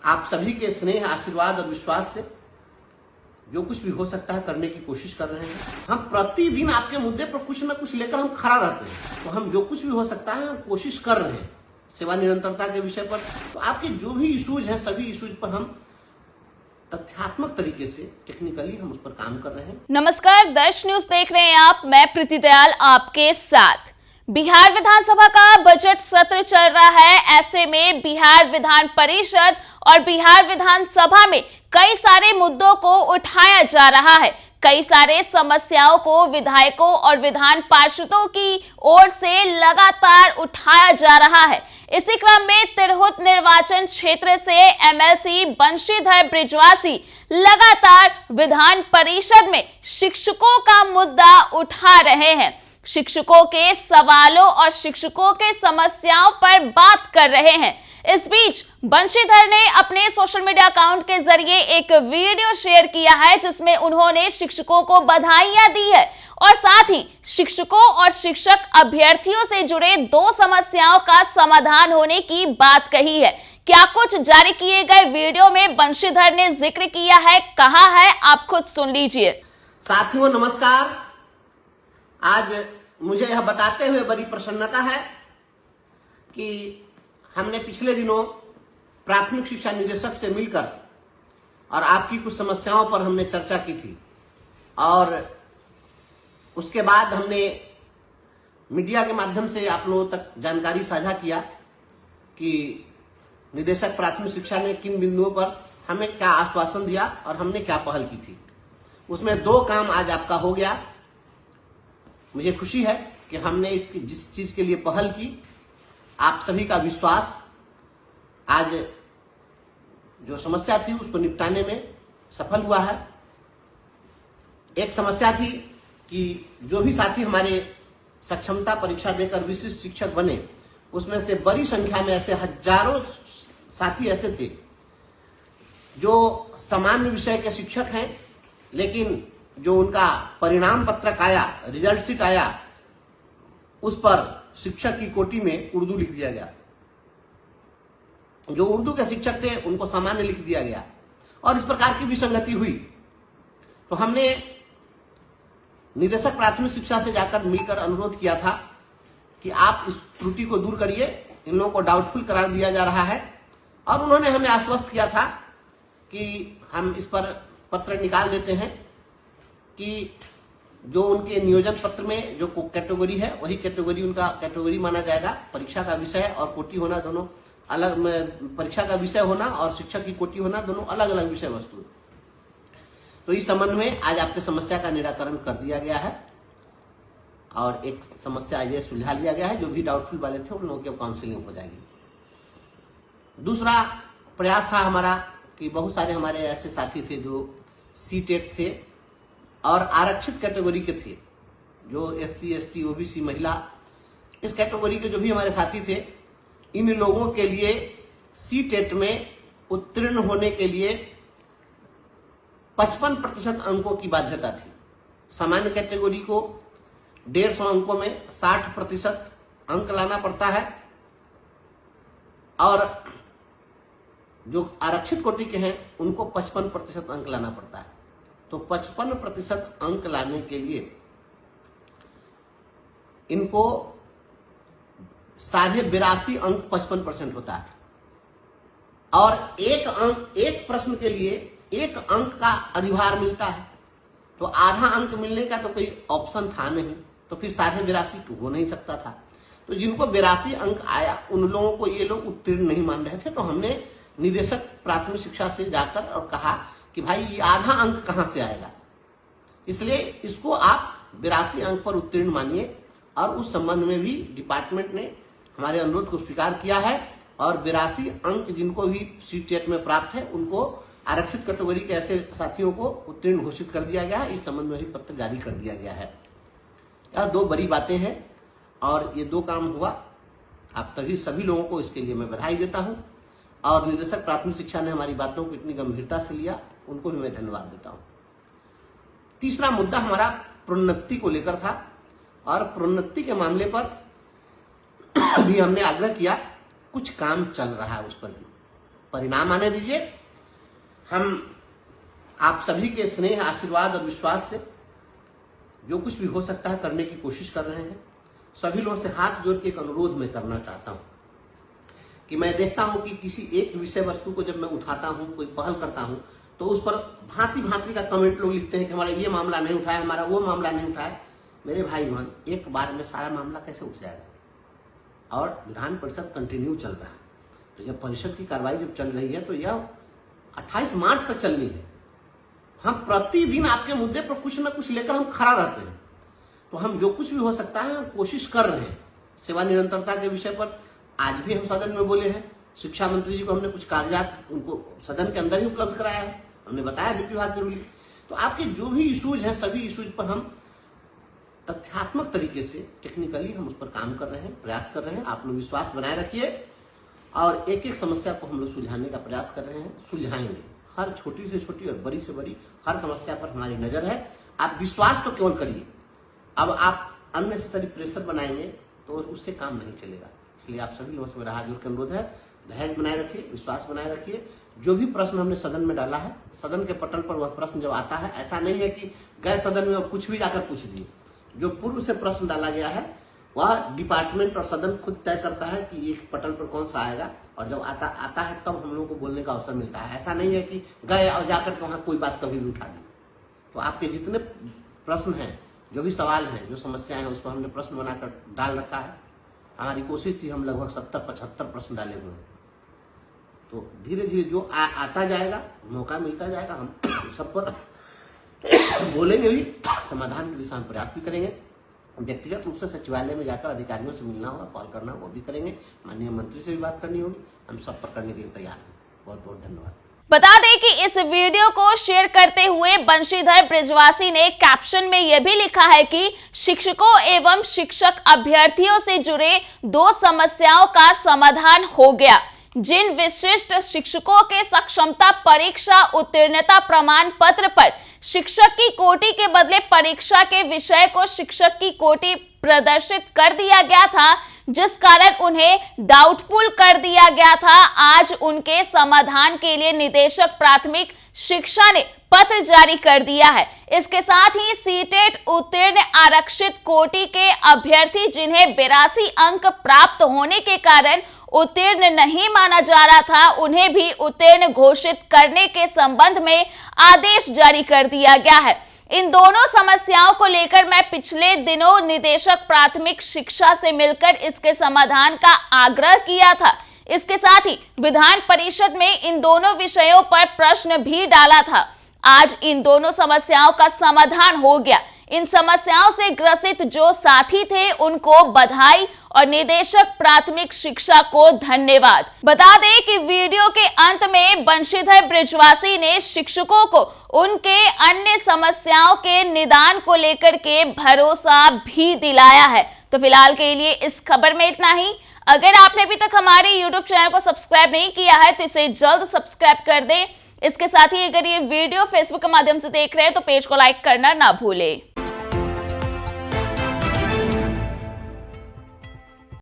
आप सभी के स्नेह, आशीर्वाद और विश्वास से जो कुछ भी हो सकता है करने की कोशिश कर रहे हैं। हम प्रतिदिन आपके मुद्दे पर कुछ न कुछ लेकर हम खड़ा रहते हैं, तो हम जो कुछ भी हो सकता है हम कोशिश कर रहे हैं सेवा निरंतरता के विषय पर। तो आपके जो भी इश्यूज हैं, सभी इश्यूज पर हम तथ्यात्मक तरीके से टेक्निकली हम उस पर काम कर रहे हैं। नमस्कार, दर्श न्यूज देख रहे हैं आप, मैं प्रीति दयाल आपके साथ। बिहार विधानसभा का बजट सत्र चल रहा है। ऐसे में बिहार विधान परिषद और बिहार विधानसभा में कई सारे मुद्दों को उठाया जा रहा है। कई सारे समस्याओं को विधायकों और विधान पार्षदों की ओर से लगातार उठाया जा रहा है। इसी क्रम में तिरहुत निर्वाचन क्षेत्र से एमएलसी बंशीधर बृजवासी लगातार विधान परिषद में शिक्षकों का मुद्दा उठा रहे हैं। शिक्षकों के सवालों और शिक्षकों के समस्याओं पर बात कर रहे हैं। इस बीच बंशीधर ने अपने सोशल मीडिया अकाउंट के जरिए एक वीडियो शेयर किया है, जिसमें उन्होंने शिक्षकों को बधाइयां दी है और साथ ही शिक्षकों और शिक्षक अभ्यर्थियों से जुड़े 2 समस्याओं का समाधान होने की बात कही है। क्या कुछ जारी किए गए वीडियो में बंशीधर ने जिक्र किया है, कहा है, आप खुद सुन लीजिए। साथियों नमस्कार। आज मुझे यह बताते हुए बड़ी प्रसन्नता है कि हमने पिछले दिनों प्राथमिक शिक्षा निदेशक से मिलकर और आपकी कुछ समस्याओं पर हमने चर्चा की थी, और उसके बाद हमने मीडिया के माध्यम से आप लोगों तक जानकारी साझा किया कि निदेशक प्राथमिक शिक्षा ने किन बिंदुओं पर हमें क्या आश्वासन दिया और हमने क्या पहल की थी। उसमें 2 काम आज आपका हो गया। मुझे खुशी है कि हमने इसकी जिस चीज के लिए पहल की, आप सभी का विश्वास आज जो समस्या थी उसको निपटाने में सफल हुआ है। एक समस्या थी कि जो भी साथी हमारे सक्षमता परीक्षा देकर विशिष्ट शिक्षक बने, उसमें से बड़ी संख्या में ऐसे हजारों साथी ऐसे थे जो सामान्य विषय के शिक्षक हैं, लेकिन जो उनका परिणाम पत्रक आया, रिजल्ट शीट आया, उस पर शिक्षक की कोटि में उर्दू लिख दिया गया। जो उर्दू के शिक्षक थे उनको सामान्य लिख दिया गया, और इस प्रकार की विसंगति हुई। तो हमने निदेशक प्राथमिक शिक्षा से जाकर मिलकर अनुरोध किया था कि आप इस त्रुटि को दूर करिए, इन लोगों को डाउटफुल करार दिया जा रहा है। और उन्होंने हमें आश्वस्त किया था कि हम इस पर पत्र निकाल देते हैं कि जो उनके नियोजन पत्र में जो कैटेगरी है वही कैटेगरी उनका कैटेगरी माना जाएगा। परीक्षा का विषय और कोटि होना दोनों अलग, परीक्षा का विषय होना और शिक्षक की कोटि होना दोनों अलग अलग विषय वस्तु। तो इस संबंध में आज आपके समस्या का निराकरण कर दिया गया है, और एक समस्या ये सुलझा लिया गया है। जो भी डाउटफुल वाले थे उन लोगों की काउंसिलिंग हो जाएगी। दूसरा प्रयास था हमारा कि बहुत सारे हमारे ऐसे साथी थे जो सीटेट थे और आरक्षित कैटेगरी के थे, जो SC ST OBC महिला, इस कैटेगरी के जो भी हमारे साथी थे, इन लोगों के लिए सीटेट में उत्तीर्ण होने के लिए 55% अंकों की बाध्यता थी। सामान्य कैटेगरी को 150 अंकों में 60% अंक लाना पड़ता है, और जो आरक्षित कोटि के हैं उनको 55% अंक लाना पड़ता है। तो 55% अंक लाने के लिए इनको 82.5 अंक 55% होता है, और एक प्रश्न के लिए 1 अंक का अधिभार मिलता है। तो आधा अंक मिलने का तो कोई ऑप्शन था नहीं, तो फिर 82.5 हो नहीं सकता था। तो जिनको 82 अंक आया उन लोगों को ये लोग उत्तीर्ण नहीं मान रहे थे। तो हमने निदेशक प्राथमिक शिक्षा से जाकर और कहा कि भाई ये आधा अंक कहां से आएगा, इसलिए इसको आप 82 अंक पर उत्तीर्ण मानिए। और उस संबंध में भी डिपार्टमेंट ने हमारे अनुरोध को स्वीकार किया है, और 82 अंक जिनको भी सीटेट में प्राप्त है उनको आरक्षित कैटेगरी के ऐसे साथियों को उत्तीर्ण घोषित कर दिया गया है। इस संबंध में भी पत्र जारी कर दिया गया है। यह 2 बड़ी बातें हैं और ये 2 काम हुआ। आप सभी लोगों को इसके लिए मैं बधाई देता हूं, और निदेशक प्राथमिक शिक्षा ने हमारी बातों को इतनी गंभीरता से लिया, उनको भी मैं धन्यवाद देता हूं। तीसरा मुद्दा हमारा प्रोन्नति को लेकर था, और प्रोन्नति के मामले पर भी हमने आग्रह किया, कुछ काम चल रहा है उस पर भी। परिणाम आने दीजिए। हम आप सभी के स्नेह, आशीर्वाद और विश्वास से जो कुछ भी हो सकता है करने की कोशिश कर रहे हैं। सभी लोगों से हाथ जोड़ के एक अनुरोध मैं करना चाहता हूं कि मैं देखता हूं कि किसी एक विषय वस्तु को जब मैं उठाता हूं, कोई पहल करता हूं, तो उस पर भांति भांति का कमेंट लोग लिखते हैं कि हमारा ये मामला नहीं उठाया, हमारा वो मामला नहीं उठाया। मेरे भाई बहन, एक बार में सारा मामला कैसे उठ जाएगा? और विधान परिषद कंटिन्यू चल रहा है, तो जब परिषद की कार्रवाई जब चल रही है तो यह 28 मार्च तक चलनी है। हम प्रतिदिन आपके मुद्दे पर कुछ न कुछ लेकर हम खड़ा रहते हैं, तो हम जो कुछ भी हो सकता है हम कोशिश कर रहे हैं। सेवा निरंतरता के विषय पर आज भी हम सदन में बोले हैं। शिक्षा मंत्री जी को हमने कुछ कागजात उनको सदन के अंदर ही उपलब्ध कराया है, हमने बताया वित्त विभाग की रूलिंग। तो आपके जो भी इशूज हैं, सभी इशूज पर हम तथ्यात्मक तरीके से टेक्निकली हम उस पर काम कर रहे हैं, प्रयास कर रहे हैं। आप लोग विश्वास बनाए रखिए और एक एक समस्या को हम लोग सुलझाने का प्रयास कर रहे हैं, सुलझाएंगे। हर छोटी से छोटी और बड़ी से बड़ी हर समस्या पर हमारी नजर है। आप विश्वास तो केवल करिए। अब आप अननेसेसरी प्रेशर बनाएंगे तो उससे काम नहीं चलेगा। इसलिए आप सभी लोगों से मेरा हाथ जोड़ के अनुरोध है, धैर्य बनाए रखिए, विश्वास बनाए रखिए। जो भी प्रश्न हमने सदन में डाला है, सदन के पटल पर वह प्रश्न जब आता है, ऐसा नहीं है कि गए सदन में और कुछ भी जाकर पूछ दिए। जो पूर्व से प्रश्न डाला गया है वह डिपार्टमेंट और सदन खुद तय करता है कि ये पटल पर कौन सा आएगा, और जब आता है तब हम लोगों को बोलने का अवसर मिलता है। ऐसा नहीं है कि गए और जाकर के वहां कोई बात कभी भी उठा दी। तो आपके जितने प्रश्न हैं, जो भी सवाल हैं, जो समस्याएं हैं, उस पर हमने प्रश्न बनाकर डाल रखा है। हमारी कोशिश थी हम लगभग 70-75 प्रश्न डाले हुए हैं। तो धीरे धीरे जो आता जाएगा, मौका मिलता जाएगा, हम सब पर बोलेंगे भी, समाधान की दिशा में प्रयास भी करेंगे। व्यक्तिगत रूप से सचिवालय में जाकर अधिकारियों से मिलना होगा, कॉल करना होगा, वो भी करेंगे। माननीय मंत्री से भी बात करनी होगी, हम सब पर करने के लिए तैयार हैं। बहुत बहुत धन्यवाद। बता दें कि इस वीडियो को शेयर करते हुए बंशीधर ब्रिजवासी ने कैप्शन में यह भी लिखा है कि शिक्षकों एवं शिक्षक अभ्यर्थियों से जुड़े 2 समस्याओं का समाधान हो गया। जिन विशिष्ट शिक्षकों के सक्षमता परीक्षा उत्तीर्णता प्रमाण पत्र पर शिक्षक की कोटि के बदले परीक्षा के विषय को शिक्षक की कोटि प्रदर्शित कर दिया गया था, जिस कारण उन्हें डाउटफुल कर दिया गया था, आज उनके समाधान के लिए निदेशक प्राथमिक शिक्षा ने पत्र जारी कर दिया है। इसके साथ ही सीटेट उत्तीर्ण आरक्षित कोटि के अभ्यर्थी जिन्हें 82 अंक प्राप्त होने के कारण उत्तीर्ण नहीं माना जा रहा था, उन्हें भी उत्तीर्ण घोषित करने के संबंध में आदेश जारी कर दिया गया है। इन दोनों समस्याओं को लेकर मैं पिछले दिनों निदेशक प्राथमिक शिक्षा से मिलकर इसके समाधान का आग्रह किया था। इसके साथ ही विधान परिषद में इन दोनों विषयों पर प्रश्न भी डाला था। आज इन दोनों समस्याओं का समाधान हो गया। इन समस्याओं से ग्रसित जो साथी थे उनको बधाई और निदेशक प्राथमिक शिक्षा को धन्यवाद। बता दें कि वीडियो के अंत में बंशीधर ब्रिजवासी ने शिक्षकों को उनके अन्य समस्याओं के निदान को लेकर के भरोसा भी दिलाया है। तो फिलहाल के लिए इस खबर में इतना ही। अगर आपने अभी तक हमारे YouTube चैनल को सब्सक्राइब नहीं किया है तो इसे जल्द सब्सक्राइब कर दें। इसके साथ ही अगर ये वीडियो Facebook के माध्यम से देख रहे हैं तो पेज को लाइक करना ना भूलें।